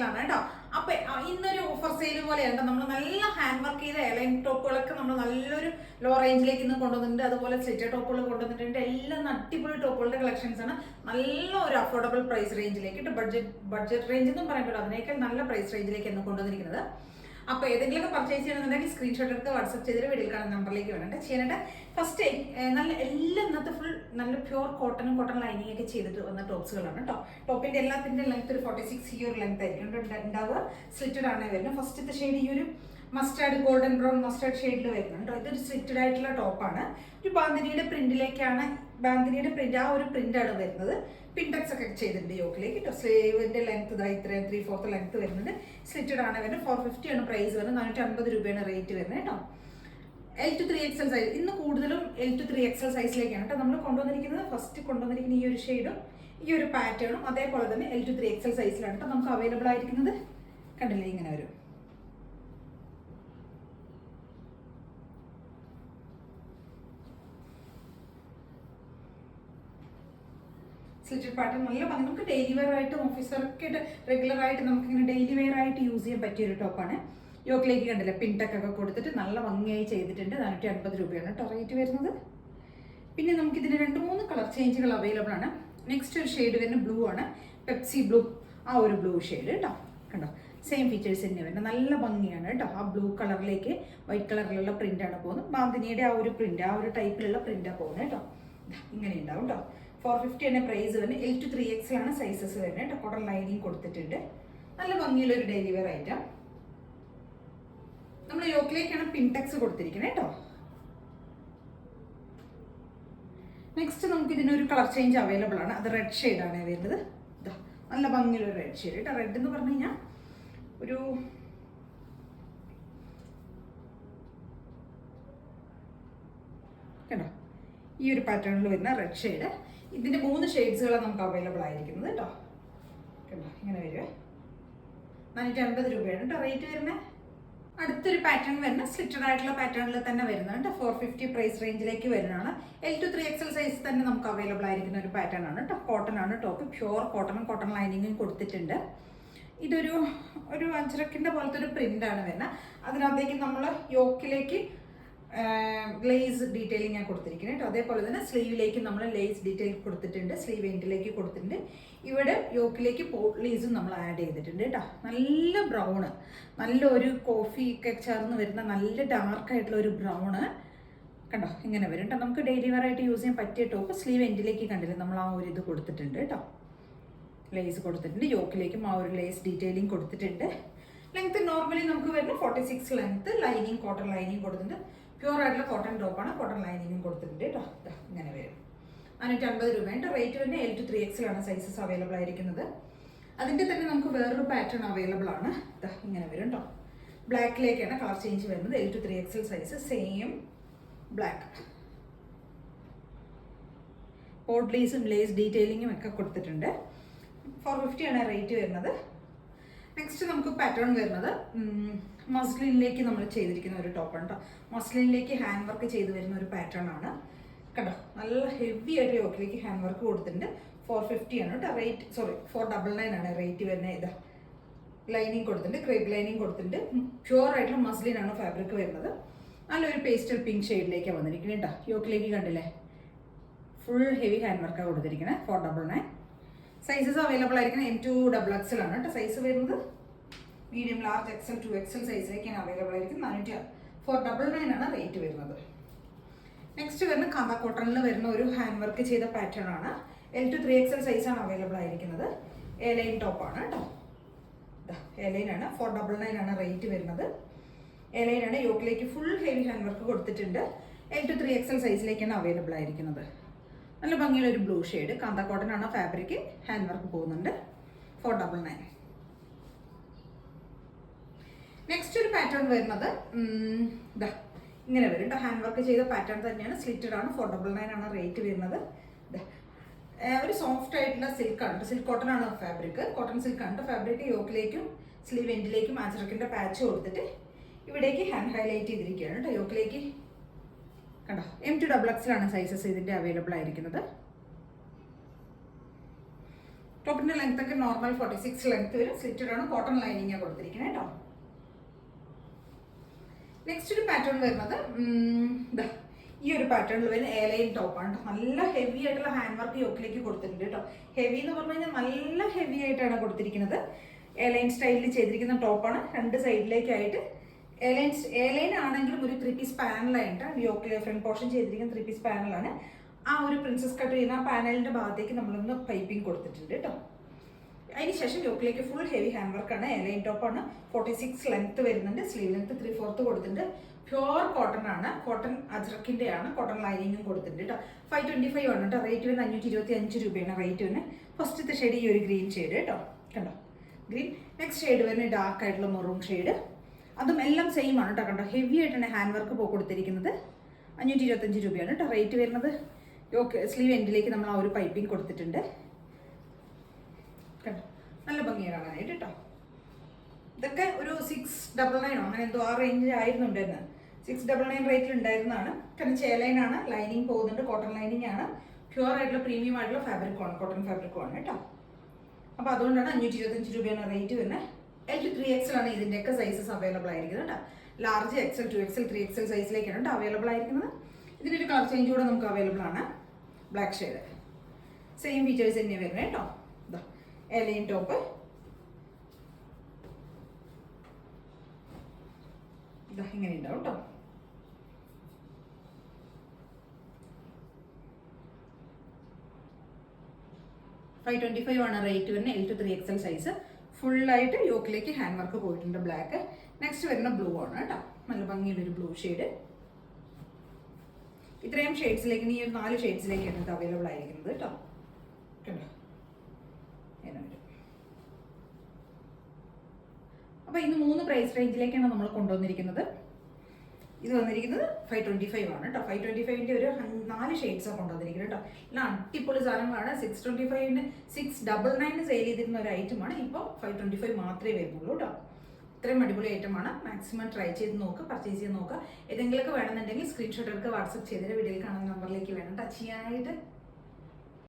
സെക്ഷനിലാണ് കേട്ടോ. അപ്പൊ ഇന്നൊരു ഓഫർ സെയിൽ പോലെയാണ്. നമ്മൾ നല്ല ഹാൻഡ് വർക്ക് ചെയ്ത എലൈൻ ടോപ്പുകളൊക്കെ നമ്മൾ നല്ലൊരു ലോ റേഞ്ചിലേക്ക് ഇന്ന് കൊണ്ടുവന്നിട്ടുണ്ട്. അതുപോലെ സ്ലിറ്റർ ടോപ്പുകൾ കൊണ്ടുവന്നിട്ടുണ്ട്. എല്ലാം അടിപൊളി ടോപ്പുകളുടെ കളക്ഷൻസ് ആണ്. നല്ല ഒരു അഫോർഡബിൾ പ്രൈസ് റേഞ്ചിലേക്ക്, ബഡ്ജറ്റ് റേഞ്ച് എന്നും പറയുമ്പോൾ അതിനേക്കാൾ നല്ല പ്രൈസ് റേഞ്ചിലേക്ക് എന്ന് കൊണ്ടുവന്നിരിക്കുന്നത്. അപ്പോൾ ഏതെങ്കിലുമൊക്കെ പർച്ചേസ് ചെയ്യണമെന്നുണ്ടെങ്കിൽ സ്ക്രീൻഷോട്ട് എടുത്ത് വാട്സ്ആപ്പ് ചെയ്തിട്ട് വീഡിയോയിൽ കാണുന്ന നമ്പറിലേക്ക് വേണം ചെയ്യാനായിട്ട്. ഫസ്റ്റ് നല്ല എല്ലാം ഇന്നത്തെ ഫുൾ നല്ല പ്യൂർ കോട്ടൺ ലൈനിങ് ഒക്കെ ചെയ്തിട്ട് വന്ന ടോപ്സുകളാണ് കേട്ടോ. ടോപ്പിന്റെ എല്ലാത്തിന്റെ ലെങ്ത് ഒരു 46 ഈ ഒരു ലെങ്ത് ആയിരിക്കും ഉണ്ടാവുക. സ്ലിറ്റഡ് ആണ് വരുന്നത്. ഫസ്റ്റത്തെ ഷെയ്ഡ് ഈ ഒരു മസ്റ്റാർഡ് ഗോൾഡൻ ബ്രൗൺ മസ്റ്റാർഡ് ഷെയ്ഡിൽ വരുന്നുണ്ട്. ഇതൊരു സ്ലിറ്റഡ് ആയിട്ടുള്ള ടോപ്പാണ്. ഒരു ബാന്തിനിയുടെ പ്രിന്റിലേക്കാണ്, ബാന്തിനിയുടെ പ്രിന്റ് ആ ഒരു പ്രിന്റാണ് വരുന്നത്. പിൻടെക്സ് ഒക്കെ ചെയ്തിട്ടുണ്ട് യോക്കിലേക്ക് കേട്ടോ. സ്ലീവിന്റെ ലെങ്ത് ഇതാ ഇത്രയും 3/4 ലെങ്ത് വരുന്നുണ്ട്. സ്ലിറ്റഡ് ആണ് വരുന്നത്. 450 ആണ് പ്രൈസ് വരുന്നത്. 450 രൂപയാണ് റേറ്റ് വരുന്നത് കേട്ടോ. L to 3XL size. ഇന്ന് കൂടുതലും L to 3XL സൈസിലേക്കാണ് കേട്ടോ നമ്മൾ കൊണ്ടുവന്നിരിക്കുന്നത്. ഫസ്റ്റ് കൊണ്ടുവന്നിരിക്കുന്ന ഈ ഒരു ഷെയ്ഡും ഈ ഒരു പാറ്റേണും അതേപോലെ തന്നെ L to 3XL സൈസിലാണ് കേട്ടോ നമുക്ക് അവൈലബിൾ ആയിരിക്കുന്നത്. കണ്ടില്ലേ, ഇങ്ങനെ വരും. സ്ലിറ്റഡ് പാറ്റേൺ നല്ല ഭംഗി. നമുക്ക് ഡെയിലി വെയർ ആയിട്ടും ഓഫീസ് വർക്ക് ആയിട്ട് റെഗുലർ ആയിട്ട് നമുക്ക് ഇങ്ങനെ ഡെയിലി വെയർ ആയിട്ട് യൂസ് ചെയ്യാൻ പറ്റിയ ഒരു ടോപ്പാണ്. യോക്കിലേക്ക് കണ്ടില്ല, പിൻടെക്കൊക്കെ കൊടുത്തിട്ട് നല്ല ഭംഗിയായി ചെയ്തിട്ടുണ്ട്. 450 രൂപയാണ് കേട്ടോ റേറ്റ് വരുന്നത്. പിന്നെ നമുക്കിതിന് 2-3 കളർ ചേഞ്ചുകൾ അവൈലബിൾ ആണ്. നെക്സ്റ്റ് ഒരു ഷെയ്ഡ് വരുന്നത് ബ്ലൂ ആണ്, പെപ്സി ബ്ലൂ. ആ ഒരു ബ്ലൂ ഷെയ്ഡ് കേട്ടോ. കണ്ടോ, സെയിം ഫീച്ചേഴ്സ് തന്നെ വരുന്നത്. നല്ല ഭംഗിയാണ് കേട്ടോ. ആ ബ്ലൂ കളറിലേക്ക് വൈറ്റ് കളറിലുള്ള പ്രിന്റാണ് പോകുന്നത്. ബാന്തിനിയുടെ ആ ഒരു പ്രിന്റ്, ആ ഒരു ടൈപ്പിലുള്ള പ്രിന്റാണ് പോകുന്നത് കേട്ടോ. ഇങ്ങനെ ഉണ്ടാവും കേട്ടോ. 450 ആണ് പ്രൈസ് വരുന്നത്. L to 3XL ആണ് സൈസസ് വരുന്നത് കേട്ടോ. കോട്ടൺ ലൈനിങ് കൊടുത്തിട്ടുണ്ട്. നല്ല ഭംഗിയുള്ള ഒരു ഡെയിലി വെയർ ഐറ്റം. നമ്മൾ യോക്കിലേക്കാണ് പിൻടെക്സ് കൊടുത്തിരിക്കുന്നത് കേട്ടോ. നെക്സ്റ്റ് നമുക്ക് ഇതിനൊരു കളർ ചേഞ്ച് അവൈലബിൾ ആണ്. അത് റെഡ് ഷെയ്ഡാണ് വരുന്നത്. ഇതാ നല്ല ഭംഗിയുള്ള ഒരു റെഡ് ഷെയ്ഡ് കേട്ടോ. റെഡ് എന്ന് പറഞ്ഞു കഴിഞ്ഞാൽ ഒരു കേട്ടോ ഈ ഒരു പാറ്റേണിൽ വരുന്ന റെഡ് ഷെയ്ഡ്. ഇതിന്റെ 3 ഷെയ്ഡ്സുകളാണ് നമുക്ക് അവൈലബിൾ ആയിരിക്കുന്നത് കേട്ടോ. കേട്ടോ ഇങ്ങനെ വരുവേ. 450 രൂപയാണ് കേട്ടോ റേറ്റ് വരുന്നത്. അടുത്തൊരു പാറ്റേൺ വരുന്ന സ്ലിറ്റഡ് ആയിട്ടുള്ള പാറ്റേണിൽ തന്നെ വരുന്നുണ്ട്. 450 പ്രൈസ് റേഞ്ചിലേക്ക് വരുന്നതാണ്. L to 3XL സൈസ് തന്നെ നമുക്ക് അവൈലബിൾ ആയിരിക്കുന്ന ഒരു പാറ്റേൺ ആണ് കേട്ടോ. കോട്ടൺ ആണ് ടോപ്പ്. പ്യൂർ കോട്ടൺ ലൈനിങ്ങും കൊടുത്തിട്ടുണ്ട്. ഇതൊരു അജ്രക്കിന്റെ പോലത്തെ ഒരു പ്രിന്റ് ആണ് വരുന്നത്. അതിനകത്തേക്ക് നമ്മൾ യോക്കിലേക്ക് ലേസ് ഡീറ്റെയിലിംഗ് ഞാൻ കൊടുത്തിരിക്കുന്നത് കേട്ടോ. അതേപോലെ തന്നെ സ്ലീവിലേക്ക് നമ്മൾ ലേസ് ഡീറ്റെയിൽ കൊടുത്തിട്ടുണ്ട്. സ്ലീവ് എൻഡിലേക്ക് കൊടുത്തിട്ടുണ്ട്. ഇവിടെ യോക്കിലേക്ക് പോട്ട് ലേസും നമ്മൾ ആഡ് ചെയ്തിട്ടുണ്ട് കേട്ടോ. നല്ല ബ്രൗണ്, നല്ലൊരു കോഫി ഒക്കെ ചേർന്ന് വരുന്ന നല്ല ഡാർക്ക് ആയിട്ടുള്ള ഒരു ബ്രൗണ് കണ്ടോ. ഇങ്ങനെ വരും കേട്ടോ. നമുക്ക് ഡെയിലി വെയർ ആയിട്ട് യൂസ് ചെയ്യാൻ പറ്റിയ ടോപ്പ്. സ്ലീവ് എൻഡിലേക്ക് കണ്ടില്ല നമ്മൾ ആ ഒരു ഇത് കൊടുത്തിട്ടുണ്ട് കേട്ടോ. ലേസ് കൊടുത്തിട്ടുണ്ട്. യോക്കിലേക്കും ആ ഒരു ലേസ് ഡീറ്റെയിലിംഗ് കൊടുത്തിട്ടുണ്ട്. ലെങ്ത് നോർമലി നമുക്ക് വരുന്ന 46 ലെങ്ത്. ലൈനിങ് കോട്ടൺ ലൈനിങ് കൊടുത്തിട്ടുണ്ട്. പ്യൂർ ആയിട്ടുള്ള കോട്ടൺ ടോപ്പാണ്. കോട്ടൺ ലൈനിങ്ങും കൊടുത്തിട്ടുണ്ട് കേട്ടോ. ഇങ്ങനെ വരും. 550 രൂപയുടെ റേറ്റ് തന്നെ. L to 3XL ആണ് സൈസസ് അവൈലബിൾ ആയിരിക്കുന്നത്. അതിൻ്റെ തന്നെ നമുക്ക് വേറൊരു പാറ്റേൺ അവൈലബിൾ ആണ്. ഇങ്ങനെ വരും കേട്ടോ. ബ്ലാക്കിലേക്കാണ് കളർ ചേഞ്ച് വരുന്നത്. L to 3XL size same black. പോട്ട് ലേസും ലേസ് ഡീറ്റെയിലിങ്ങും ഒക്കെ കൊടുത്തിട്ടുണ്ട്. 450 ആണ് റേറ്റ് വരുന്നത്. നെക്സ്റ്റ് നമുക്ക് പാറ്റേൺ വരുന്നത് മസ്ലിനിലേക്ക് നമ്മൾ ചെയ്തിരിക്കുന്ന ഒരു ടോപ്പാണ് കേട്ടോ. മസ്ലിനിലേക്ക് ഹാൻഡ് വർക്ക് ചെയ്ത് വരുന്ന ഒരു പാറ്റേൺ ആണ് കേട്ടോ. നല്ല ഹെവി ആയിട്ട് യോക്കിലേക്ക് ഹാൻഡ് വർക്ക് കൊടുത്തിട്ടുണ്ട്. 450 ആണ് കേട്ടോ റേറ്റ്. സോറി 499 ആണ് റേറ്റ് വരുന്നത്. ഇതാ ലൈനിങ് കൊടുത്തിട്ടുണ്ട്, ക്രേപ്പ് ലൈനിങ് കൊടുത്തിട്ടുണ്ട്. പ്യൂർ ആയിട്ടുള്ള മസ്ലിനാണ് ഫാബ്രിക് വരുന്നത്. നല്ലൊരു പേസ്റ്റൽ പിങ്ക് ഷെയ്ഡിലേക്കാണ് വന്നിരിക്കുന്നത് കേട്ടോ. യോക്കിലേക്ക് കണ്ടില്ലേ, ഫുൾ ഹെവി ഹാൻഡ് വർക്കാണ് കൊടുത്തിരിക്കുന്നത്. 499. സൈസസ് അവൈലബിൾ ആയിരിക്കുന്നത് M2XXL ആണ് കേട്ടോ സൈസ് വരുന്നത്. മീഡിയം, ലാർജ്, XL, 2XL സൈസിലേക്കാണ് അവൈലബിൾ ആയിരിക്കുന്നത്. 499 ആണ് റേറ്റ് വരുന്നത്. നെക്സ്റ്റ് വരുന്ന കാന്ത കോട്ടണിൽ വരുന്ന ഒരു ഹാൻഡ് വർക്ക് ചെയ്ത പാറ്റേൺ ആണ്. L to 3XL സൈസാണ് അവൈലബിൾ ആയിരിക്കുന്നത്. എ ലൈൻ ടോപ്പാണ് കേട്ടോ. എ ലൈൻ ആണ്. 499 ആണ് റേറ്റ് വരുന്നത്. എ ലൈൻ ആണ്. യോക്കിലേക്ക് ഫുൾ ഹെവി ഹാൻഡ് വർക്ക് കൊടുത്തിട്ടുണ്ട്. L to 3XL സൈസിലേക്കാണ് അവൈലബിൾ ആയിരിക്കുന്നത്. നല്ല ഭംഗിയുള്ള ഒരു ബ്ലൂ ഷെയ്ഡ്. കാന്ത കോട്ടൺ ആണ് ഫാബ്രിക്. ഹാൻഡ് വർക്ക് പോകുന്നുണ്ട്. 499. നെക്സ്റ്റ് ഒരു പാറ്റേൺ വരുന്നത് ഇങ്ങനെ വരും കേട്ടോ. ഹാൻഡ് വർക്ക് ചെയ്ത പാറ്റേൺ തന്നെയാണ്. സ്ലിറ്റഡ് ആണ്. 499 ആണ് റേറ്റ് വരുന്നത്. ഒരു സോഫ്റ്റ് ആയിട്ടുള്ള സിൽക്കാണ്. സിൽക്ക് കോട്ടൺ ആണ് ഫാബ്രിക്. കോട്ടൺ സിൽക്കാണ് ഫാബ്രിക്. യോക്കിലേക്കും സ്ലീവ് എൻഡിലേക്കും ആച്ചറക്കിൻ്റെ പാച്ച് കൊടുത്തിട്ട് ഇവിടേക്ക് ഹാൻഡ് ഹൈലൈറ്റ് ചെയ്തിരിക്കുകയാണ് കേട്ടോ. യോക്കിലേക്ക് കണ്ടോ. M2XXL ആണ് സൈസസ് ഇതിൻ്റെ അവൈലബിൾ ആയിരിക്കുന്നത്. ടോപ്പിൻ്റെ ലെങ്ത് ഒക്കെ നോർമൽ 46 ലെങ്ത് വരും. സ്ലിറ്റഡ് ആണ്, കോട്ടൺ ലൈനിങ് കൊടുത്തിരിക്കുന്നത് കേട്ടോ. നെക്സ്റ്റ് ഒരു പാറ്റേൺ വരുന്നത് ഈ ഒരു പാറ്റേണിൽ വരുന്ന എലൈൻ ടോപ്പാണ്. നല്ല ഹെവി ആയിട്ടുള്ള ഹാൻഡ് വർക്ക് യോക്കിലേക്ക് കൊടുത്തിട്ടുണ്ട് കേട്ടോ. ഹെവി എന്ന് പറഞ്ഞു കഴിഞ്ഞാൽ നല്ല ഹെവി ആയിട്ടാണ് കൊടുത്തിരിക്കുന്നത്. എലൈൻ സ്റ്റൈലിൽ ചെയ്തിരിക്കുന്ന ടോപ്പാണ്. രണ്ട് സൈഡിലേക്കായിട്ട് എലൈൻ ആണെങ്കിലും ഒരു 3 പീസ് പാനലായിട്ട് യോക്കിലെ ഫ്രണ്ട് പോർഷൻ ചെയ്തിരിക്കുന്ന 3 പീസ് പാനലാണ്. ആ ഒരു പ്രിൻസസ് കട്ട് ചെയ്യുന്ന ആ പാനലിന്റെ ഭാഗത്തേക്ക് നമ്മളൊന്ന് പൈപ്പിംഗ് കൊടുത്തിട്ടുണ്ട് കേട്ടോ. അതിനുശേഷം യോക്കിലേക്ക് ഫുൾ ഹെവി ഹാൻഡ് വർക്കാണ്. എലൈൻ ടോപ്പാണ്. 46 ലെങ്ത് വരുന്നുണ്ട്. സ്ലീവ് ലെങ്ത് 3/4 കൊടുത്തിട്ടുണ്ട്. പ്യുവർ കോട്ടൺ ആണ്. കോട്ടൺ അജ്രക്കിന്റെ ആണ്. കോട്ടൺ ലൈനിങ്ങും കൊടുത്തിട്ടുണ്ട് കേട്ടോ. 525 ആണ് കേട്ടോ. റേറ്റ് വരുന്നത് 525 രൂപയാണ് റേറ്റ് വരുന്നത്. ഫസ്റ്റത്തെ ഷെയ്ഡ് ഈ ഒരു ഗ്രീൻ ഷെയ്ഡ് കേട്ടോ. കണ്ടോ ഗ്രീൻ. നെക്സ്റ്റ് ഷെയ്ഡ് വരുന്നത് ഡാർക്ക് ആയിട്ടുള്ള മെറൂൺ ഷെയ്ഡ്. അതും എല്ലാം സെയിം ആണ് കേട്ടോ. കണ്ടോ ഹെവി ആയിട്ടാണ് ഹാൻഡ് വർക്ക് കൊടുത്തിരിക്കുന്നത്. 525 രൂപയാണ് കേട്ടോ റേറ്റ് വരുന്നത്. യോക്ക് സ്ലീവ് എൻഡിലേക്ക് നമ്മൾ ആ ഒരു പൈപ്പിംഗ് കൊടുത്തിട്ടുണ്ട്. കണ്ടോ നല്ല ഭംഗിയാണ് കാണാനായിട്ട് കേട്ടോ. ഇതൊക്കെ ഒരു 699 അങ്ങനെ എന്തോ ആ റേഞ്ചിൽ ആയിരുന്നുണ്ടെന്ന്. 699 റേറ്റിൽ ഉണ്ടായിരുന്നതാണ്. കാരണം ചേലൈനാണ്. ലൈനിങ് പോകുന്നുണ്ട്. കോട്ടൺ ലൈനിങ് ആണ്. പ്യുവർ ആയിട്ടുള്ള പ്രീമിയം ആയിട്ടുള്ള ഫാബ്രിക്കുമാണ്. കോട്ടൺ ഫാബ്രിക്കുമാണ് കേട്ടോ. അപ്പോൾ അതുകൊണ്ടാണ് 525 രൂപയാണ് റേറ്റ് വരുന്നത്. L to 3XL ആണ് ഇതിൻ്റെയൊക്കെ സൈസസ് അവൈലബിൾ ആയിരിക്കുന്നത് കേട്ടോ. ലാർജ് XL 2XL 3XL സൈസിലേക്കാണ് കേട്ടോ അവൈലബിൾ ആയിരിക്കുന്നത്. ഇതിനൊരു കളർ ചേഞ്ച് കൂടെ നമുക്ക് അവൈലബിൾ ആണ്. ബ്ലാക്ക് ഷെയ്ഡ് സെയിം ഫീച്ചേഴ്സ് തന്നെ വരുന്നത് കേട്ടോ. എലൈൻ ടോപ്പ് ഇങ്ങനെ ഉണ്ടാവും കേട്ടോ. $525 ആണ് റേറ്റ് വരുന്നത്. L to 3XL size. ഫുള്ളായിട്ട് യോക്കിലേക്ക് ഹാൻഡ് വർക്ക് പോയിട്ടുണ്ട്. ബ്ലാക്ക്. നെക്സ്റ്റ് വരുന്ന ബ്ലൂ ആണ് കേട്ടോ. നല്ല ഭംഗിയുള്ളൊരു ബ്ലൂ ഷെയ്ഡ്. ഇത്രയും ഷെയ്ഡ്സിലേക്ക് ഈ ഒരു 4 ഷെയ്ഡ്സിലേക്കാണ് ഇത് അവൈലബിൾ ആയിരിക്കുന്നത് കേട്ടോ. കണ്ടോ അപ്പോൾ ഇന്ന് 3 പ്രൈസ് റേഞ്ചിലേക്കാണ് നമ്മൾ കൊണ്ടുവന്നിരിക്കുന്നത്. ഇത് വന്നിരിക്കുന്നത് 525 ആണ് കേട്ടോ. 525ൻ്റെ ഒരു 4 ഷെയ്ഡ്സാണ് കൊണ്ടുവന്നിരിക്കുന്നത് കേട്ടോ. എല്ലാം അടിപൊളി സാധനങ്ങളാണ്. 625ന് 699 സെയിൽ ചെയ്തിരുന്ന ഒരു ഐറ്റമാണ്. ഇപ്പോൾ 525 മാത്രമേ വരുന്നുള്ളൂ കേട്ടോ. ഇത്രയും അടിപൊളി ഐറ്റമാണ്. മാക്സിമം ട്രൈ ചെയ്ത് നോക്കുക, പർച്ചേസ് ചെയ്ത് നോക്കുക. ഏതെങ്കിലുമൊക്കെ വേണമെന്നുണ്ടെങ്കിൽ സ്ക്രീൻഷോട്ട് എടുക്കുക, വാട്സപ്പ് ചെയ്തിട്ട് വീഡിയോയിൽ കാണുന്ന നമ്പറിലേക്ക് വേണം ടച്ച് ചെയ്യാനായിട്ട്.